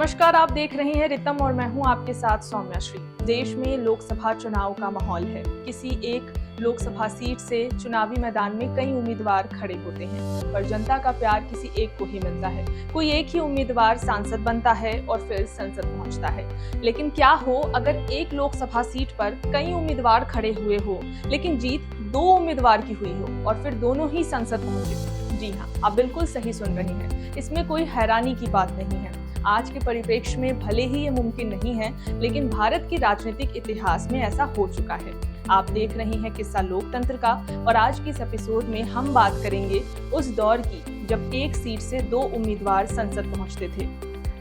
नमस्कार, आप देख रहे हैं रितम और मैं हूं आपके साथ सौम्या श्री। देश में लोकसभा चुनाव का माहौल है। किसी एक लोकसभा सीट से चुनावी मैदान में कई उम्मीदवार खड़े होते हैं, पर जनता का प्यार किसी एक को ही मिलता है। कोई एक ही उम्मीदवार सांसद बनता है और फिर संसद पहुंचता है। लेकिन क्या हो अगर एक लोकसभा सीट पर कई उम्मीदवार खड़े हुए हो, लेकिन जीत दो उम्मीदवार की हुई हो और फिर दोनों ही संसद पहुंचे? जी हाँ, आप बिल्कुल सही सुन रहे हैं। इसमें कोई हैरानी की बात नहीं है। आज के परिप्रेक्ष्य में भले ही ये मुमकिन नहीं है, लेकिन भारत के राजनीतिक इतिहास में ऐसा हो चुका है। आप देख रहे हैं किस्सा लोकतंत्र का, और आज के इस एपिसोड में हम बात करेंगे उस दौर की जब एक सीट से दो उम्मीदवार संसद पहुंचते थे।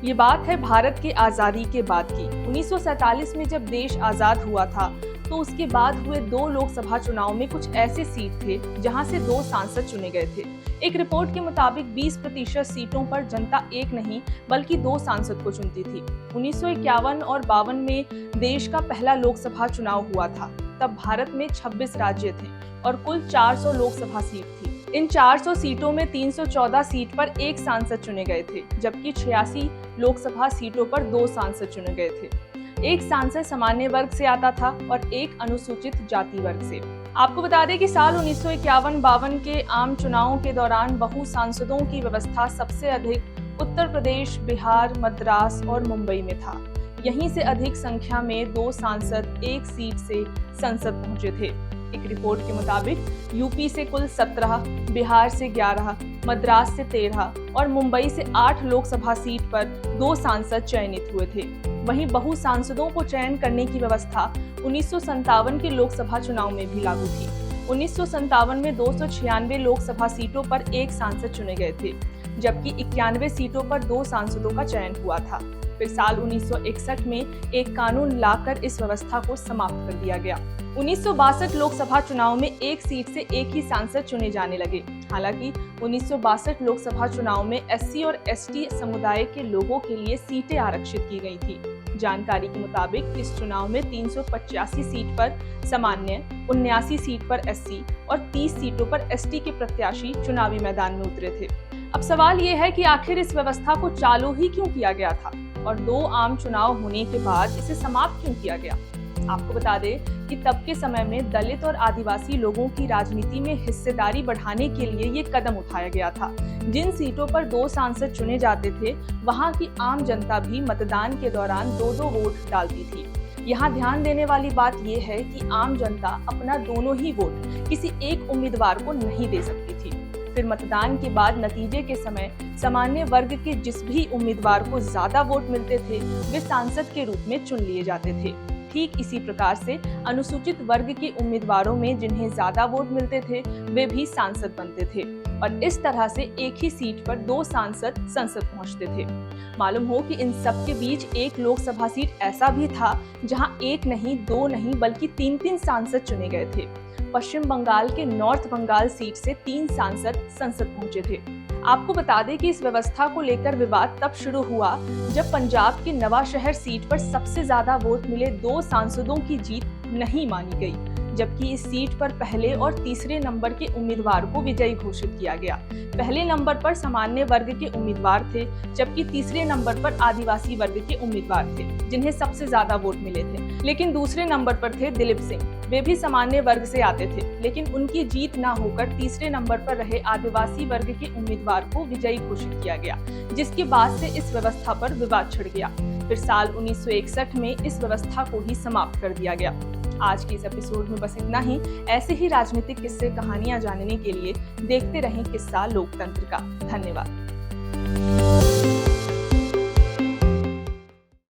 ये बात है भारत के आजादी के बाद की। 1947 में जब देश आजाद हुआ था, तो उसके बाद हुए दो लोकसभा चुनाव में कुछ ऐसे सीट थे जहां से दो सांसद चुने गए थे। एक रिपोर्ट के मुताबिक 20% सीटों पर जनता एक नहीं बल्कि दो सांसद को चुनती थी। 1951 और 52 में देश का पहला लोकसभा चुनाव हुआ था। तब भारत में 26 राज्य थे और कुल 400 लोकसभा सीट थी। इन 400 सीटों में 314 सीट पर एक सांसद चुने गए थे, जबकि 86 लोकसभा सीटों पर दो सांसद चुने गए थे। एक सांसद सामान्य वर्ग से आता था और एक अनुसूचित जाति वर्ग से। आपको बता दें कि साल 1951-52 के आम चुनावों के दौरान बहु सांसदों की व्यवस्था सबसे अधिक उत्तर प्रदेश, बिहार, मद्रास और मुंबई में था। यहीं से अधिक संख्या में दो सांसद एक सीट से संसद पहुंचे थे। एक रिपोर्ट के मुताबिक यूपी से कुल 17, बिहार से 11, मद्रास से 13 और मुंबई से 8 लोकसभा सीट पर दो सांसद चयनित हुए थे। वहीं बहु सांसदों को चयन करने की व्यवस्था 1957 के लोकसभा चुनाव में भी लागू थी। 1957 में 296 लोकसभा सीटों पर एक सांसद चुने गए थे, जबकि 91 सीटों पर दो सांसदों का चयन हुआ था। फिर साल 1961 में एक कानून लाकर इस व्यवस्था को समाप्त कर दिया गया। 1962 लोकसभा चुनाव में एक सीट से एक ही सांसद चुने जाने लगे। हालांकि 1962 लोकसभा चुनाव में एससी और एसटी समुदाय के लोगों के लिए सीटें आरक्षित की गई थी। जानकारी के मुताबिक इस चुनाव में 385 सीट पर सामान्य, 79 सीट पर एससी और 30 सीटों पर एसटी के प्रत्याशी चुनावी मैदान में उतरे थे। अब सवाल ये है कि आखिर इस व्यवस्था को चालू ही क्यों किया गया था और दो आम चुनाव होने के बाद इसे समाप्त क्यों किया गया? आपको बता दें कि तब के समय में दलित और आदिवासी लोगों की राजनीति में हिस्सेदारी बढ़ाने के लिए ये कदम उठाया गया था। जिन सीटों पर दो सांसद चुने जाते थे, वहां की आम जनता भी मतदान के दौरान दो वोट डालती थी। यहाँ ध्यान देने वाली बात यह है कि आम जनता अपना दोनों ही वोट किसी एक उम्मीदवार को नहीं दे सकती थी। फिर मतदान के बाद नतीजे के समय सामान्य वर्ग के जिस भी उम्मीदवार को ज्यादा वोट मिलते थे, वे सांसद के रूप में चुन लिए जाते थे। ठीक इसी प्रकार से अनुसूचित वर्ग के उम्मीदवारों में जिन्हें ज्यादा वोट मिलते थे, वे भी सांसद बनते थे और इस तरह से एक ही सीट पर दो सांसद संसद पहुंचते थे। मालूम हो कि इन सब के बीच एक लोकसभा सीट ऐसा भी था जहां एक नहीं, दो नहीं बल्कि 3 सांसद चुने गए थे। पश्चिम बंगाल के नॉर्थ बंगाल सीट से 3 सांसद संसद पहुंचे थे। आपको बता दें कि इस व्यवस्था को लेकर विवाद तब शुरू हुआ जब पंजाब की नवाशहर सीट पर सबसे ज्यादा वोट मिले दो सांसदों की जीत नहीं मानी गई, जबकि इस सीट पर पहले और तीसरे नंबर के उम्मीदवार को विजयी घोषित किया गया। पहले नंबर पर सामान्य वर्ग के उम्मीदवार थे, जबकि तीसरे नंबर पर आदिवासी वर्ग के उम्मीदवार थे, जिन्हें सबसे ज्यादा वोट मिले थे। लेकिन दूसरे नंबर पर थे दिलीप सिंह। वे भी सामान्य वर्ग से आते थे, लेकिन उनकी जीत न होकर तीसरे नंबर पर रहे आदिवासी वर्ग के उम्मीदवार को विजयी घोषित किया गया, जिसके बाद से इस व्यवस्था पर विवाद छिड़ गया। फिर साल 1961 में इस व्यवस्था को ही समाप्त कर दिया गया। आज के इस एपिसोड में बस इतना ही। ऐसे ही राजनीतिक किस्से, कहानियां जानने के लिए देखते रहें किस्सा लोकतंत्र का। धन्यवाद।